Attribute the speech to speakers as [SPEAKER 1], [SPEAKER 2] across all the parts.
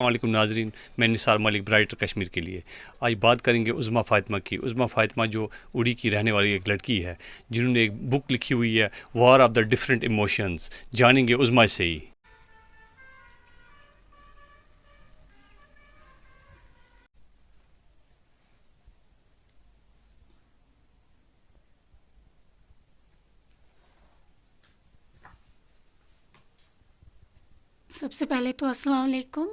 [SPEAKER 1] वालेकुम नाजरीन, मैं निसार मलिक ब्राइटर कश्मीर के लिए। आज बात करेंगे उज़्मा फ़ातिमा की। उज़्मा फ़ातिमा जो उड़ी की रहने वाली एक लड़की है, जिन्होंने एक बुक लिखी हुई है, war of the different emotions. जानेंगे उज़्मा से ही।
[SPEAKER 2] सबसे पहले तो अस्सलाम वालेकुम।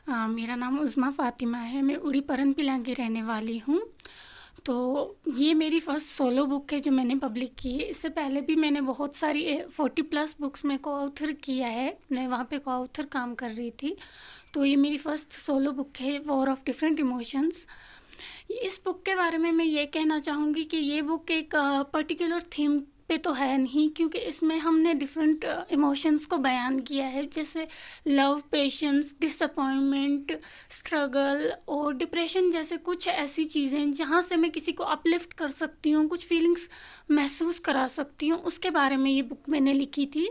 [SPEAKER 2] मेरा नाम उज़्मा फ़ातिमा है, मैं उड़ी परनपिलां की रहने वाली हूँ। तो ये मेरी फ़र्स्ट सोलो बुक है जो मैंने पब्लिक की है। इससे पहले भी मैंने बहुत सारी 40 प्लस बुक्स में को-ऑथर किया है, मैं वहाँ पे को-ऑथर काम कर रही थी। तो ये मेरी फ़र्स्ट सोलो बुक है, वॉर ऑफ डिफरेंट इमोशंस। इस बुक के बारे में मैं ये कहना चाहूँगी कि ये बुक एक पर्टिकुलर थीम पे तो है नहीं, क्योंकि इसमें हमने डिफरेंट इमोशंस को बयान किया है, जैसे लव, पेशेंस, डिसअपॉइंटमेंट, स्ट्रगल और डिप्रेशन जैसे कुछ ऐसी चीज़ें जहाँ से मैं किसी को अपलिफ्ट कर सकती हूँ, कुछ फीलिंग्स महसूस करा सकती हूँ, उसके बारे में ये बुक मैंने लिखी थी।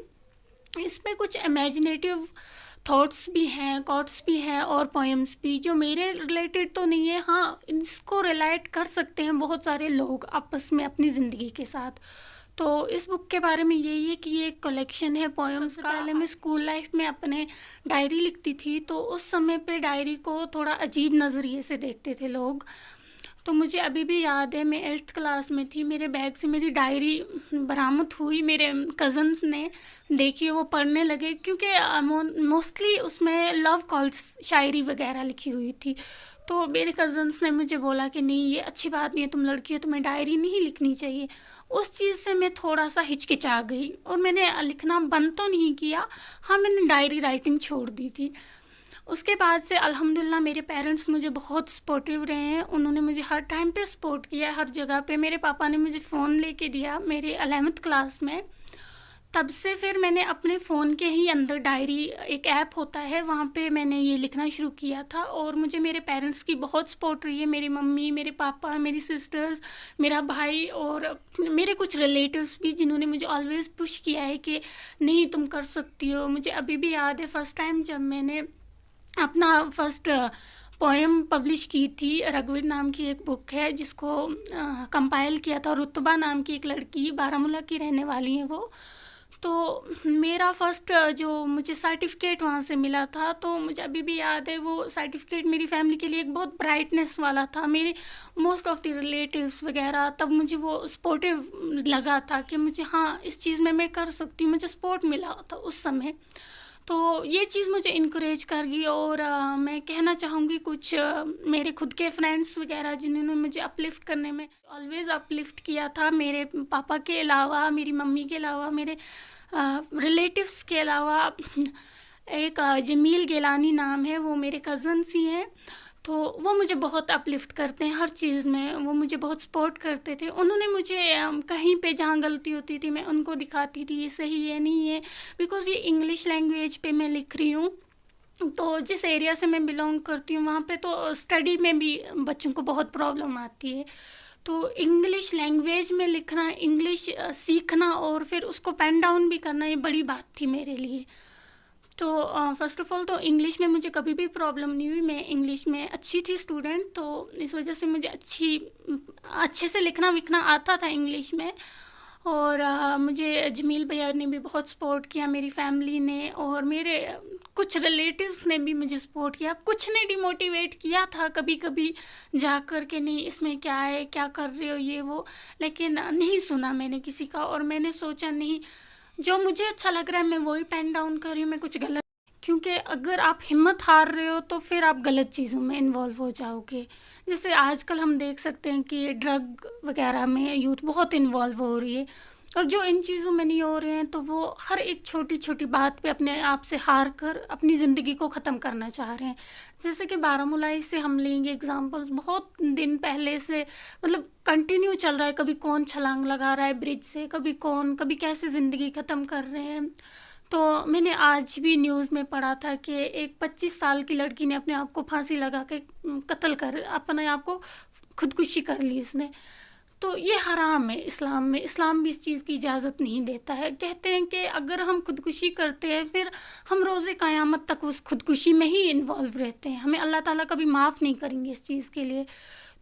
[SPEAKER 2] इसमें कुछ इमेजिनेटिव थॉट्स भी हैं, कोट्स भी हैं और पोएम्स भी, जो मेरे रिलेटेड तो नहीं है। हाँ, इसको रिलेट कर सकते हैं बहुत सारे लोग आपस में अपनी ज़िंदगी के साथ। तो इस बुक के बारे में यही है कि ये एक कलेक्शन है पोएम्स का। पहले मैं स्कूल लाइफ में अपने डायरी लिखती थी, तो उस समय पे डायरी को थोड़ा अजीब नज़रिए से देखते थे लोग। तो मुझे अभी भी याद है, मैं 8th क्लास में थी, मेरे बैग से मेरी डायरी बरामद हुई, मेरे कज़न्स ने देखी, वो पढ़ने लगे, क्योंकि मोस्टली उसमें लव कॉल्स शायरी वगैरह लिखी हुई थी। तो मेरे कज़न्स ने मुझे बोला कि नहीं, ये अच्छी बात नहीं है, तुम लड़की हो, तुम्हें डायरी नहीं लिखनी चाहिए। उस चीज़ से मैं थोड़ा सा हिचकिचा गई और मैंने लिखना बंद तो नहीं किया, हाँ मैंने डायरी राइटिंग छोड़ दी थी। उसके बाद से अल्हम्दुलिल्लाह मेरे पेरेंट्स मुझे बहुत सपोर्टिव रहे हैं, उन्होंने मुझे हर टाइम पे सपोर्ट किया, हर जगह पे। मेरे पापा ने मुझे फ़ोन लेके दिया मेरे 11th क्लास में। तब से फिर मैंने अपने फ़ोन के ही अंदर डायरी, एक ऐप होता है, वहाँ पे मैंने ये लिखना शुरू किया था और मुझे मेरे पेरेंट्स की बहुत सपोर्ट रही है। मेरी मम्मी, मेरे पापा, मेरी सिस्टर्स, मेरा भाई और मेरे कुछ रिलेटिव्स भी, जिन्होंने मुझे ऑलवेज़ पुश किया है कि नहीं, तुम कर सकती हो। मुझे अभी भी याद है फर्स्ट टाइम जब मैंने अपना फर्स्ट पोएम पब्लिश की थी। रघुवीर नाम की एक बुक है जिसको कंपाइल किया था, रुतबा नाम की एक लड़की, बारामूला की रहने वाली है वो। तो मेरा फर्स्ट जो मुझे सर्टिफिकेट वहाँ से मिला था, तो मुझे अभी भी याद है, वो सर्टिफिकेट मेरी फैमिली के लिए एक बहुत ब्राइटनेस वाला था। मेरे मोस्ट ऑफ द रिलेटिव्स वगैरह, तब मुझे वो सपोर्टिव लगा था कि मुझे, हाँ, इस चीज़ में मैं कर सकती हूँ, मुझे सपोर्ट मिला था उस समय। तो ये चीज़ मुझे इनकरेज कर गई और मैं कहना चाहूँगी कुछ मेरे खुद के फ्रेंड्स वगैरह जिन्होंने मुझे अपलिफ्ट करने में ऑलवेज़ अपलिफ्ट किया था, मेरे पापा के अलावा, मेरी मम्मी के अलावा, मेरे रिलेटिव्स के अलावा। एक जमील गिलानी नाम है, वो मेरे कज़न्स ही हैं। तो वो मुझे बहुत अपलिफ्ट करते हैं हर चीज़ में, वो मुझे बहुत सपोर्ट करते थे। उन्होंने मुझे कहीं पे जहाँ गलती होती थी मैं उनको दिखाती थी, ये सही है, नहीं है, बिकॉज़ ये इंग्लिश लैंग्वेज पे मैं लिख रही हूँ। तो जिस एरिया से मैं बिलोंग करती हूँ वहाँ पे तो स्टडी में भी बच्चों को बहुत प्रॉब्लम आती है। तो इंग्लिश लैंग्वेज में लिखना, इंग्लिश सीखना और फिर उसको पेन डाउन भी करना, ये बड़ी बात थी मेरे लिए। तो फ़र्स्ट ऑफ़ ऑल तो इंग्लिश में मुझे कभी भी प्रॉब्लम नहीं हुई, मैं इंग्लिश में अच्छी थी स्टूडेंट, तो इस वजह से मुझे अच्छे से लिखना-विखना आता था इंग्लिश में। और मुझे जमील भैया ने भी बहुत सपोर्ट किया, मेरी फैमिली ने, और मेरे कुछ रिलेटिव्स ने भी मुझे सपोर्ट किया। कुछ ने डिमोटिवेट किया था कभी-कभी जाकर के, नहीं इसमें क्या है, क्या कर रहे हो, ये वो, लेकिन नहीं सुना मैंने किसी का, और मैंने सोचा नहीं, जो मुझे अच्छा लग रहा है मैं वही पेन डाउन कर रही हूँ, मैं कुछ गलत, क्योंकि अगर आप हिम्मत हार रहे हो तो फिर आप गलत चीज़ों में इन्वॉल्व हो जाओगे। जैसे आजकल हम देख सकते हैं कि ड्रग वगैरह में यूथ बहुत इन्वॉल्व हो रही है, और जो इन चीज़ों में नहीं हो रहे हैं तो वो हर एक छोटी छोटी बात पे अपने आप से हार कर अपनी ज़िंदगी को ख़त्म करना चाह रहे हैं। जैसे कि बारामूला से हम लेंगे एग्जांपल्स, बहुत दिन पहले से मतलब कंटिन्यू चल रहा है, कभी कौन छलांग लगा रहा है ब्रिज से, कभी कौन, कभी कैसे ज़िंदगी ख़त्म कर रहे हैं। तो मैंने आज भी न्यूज़ में पढ़ा था कि एक 25 साल की लड़की ने अपने आप को फांसी लगा के कत्ल कर, अपने आप को खुदकुशी कर ली उसने। तो ये हराम है इस्लाम में। इस्लाम भी इस चीज़ की इजाज़त नहीं देता है। कहते हैं कि अगर हम खुदकुशी करते हैं फिर हम रोज़े क़यामत तक उस खुदकुशी में ही इन्वॉल्व रहते हैं, हमें अल्लाह ताला कभी माफ़ नहीं करेंगे इस चीज़ के लिए।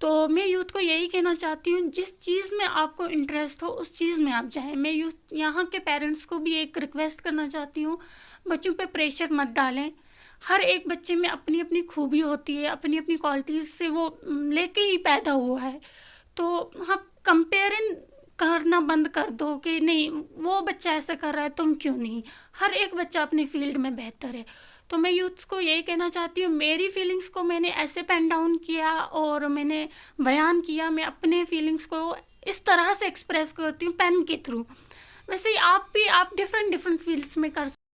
[SPEAKER 2] तो मैं यूथ को यही कहना चाहती हूँ, जिस चीज़ में आपको इंटरेस्ट हो उस चीज़ में आप जाएं। मैं यूथ यहाँ के पेरेंट्स को भी एक रिक्वेस्ट करना चाहती हूँ, बच्चों पे प्रेशर मत डालें। हर एक बच्चे में अपनी अपनी खूबी होती है, अपनी अपनी क्वालिटीज़ से वो लेके ही पैदा हुआ है। तो हाँ, कंपेयरिंग करना बंद कर दो कि नहीं वो बच्चा ऐसा कर रहा है तुम क्यों नहीं। हर एक बच्चा अपनी फील्ड में बेहतर है। तो मैं यूथ्स को यही कहना चाहती हूँ, मेरी फीलिंग्स को मैंने ऐसे पेन डाउन किया और मैंने बयान किया। मैं अपने फीलिंग्स को इस तरह से एक्सप्रेस करती हूँ पेन के थ्रू। वैसे ही आप भी, आप डिफरेंट डिफरेंट फील्ड्स में कर